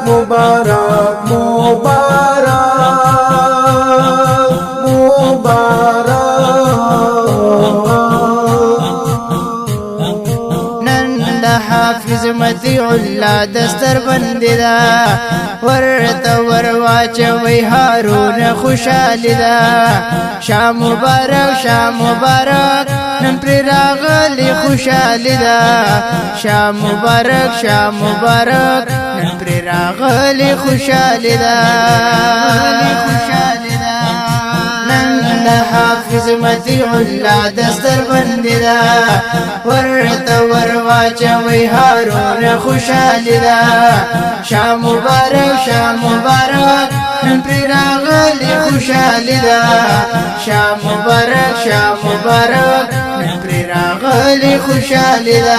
मुबारक मुबारक मुबारक नند حافظ مطیع الله دستر بندی دا ورته ورواچوي هارون خوشالي دا شاه مبارک نن پر راغلی خوشالي دا شاه مبارک نن پر راغلی خوشالي دا نن حافظ مطیع الله دستر بندی دا ورته ورواچوي هارون خوشالي دا شاه مبارک نن پر راغلی خوشالي دا شاه مبارک نن پر راغلی خوشالي دا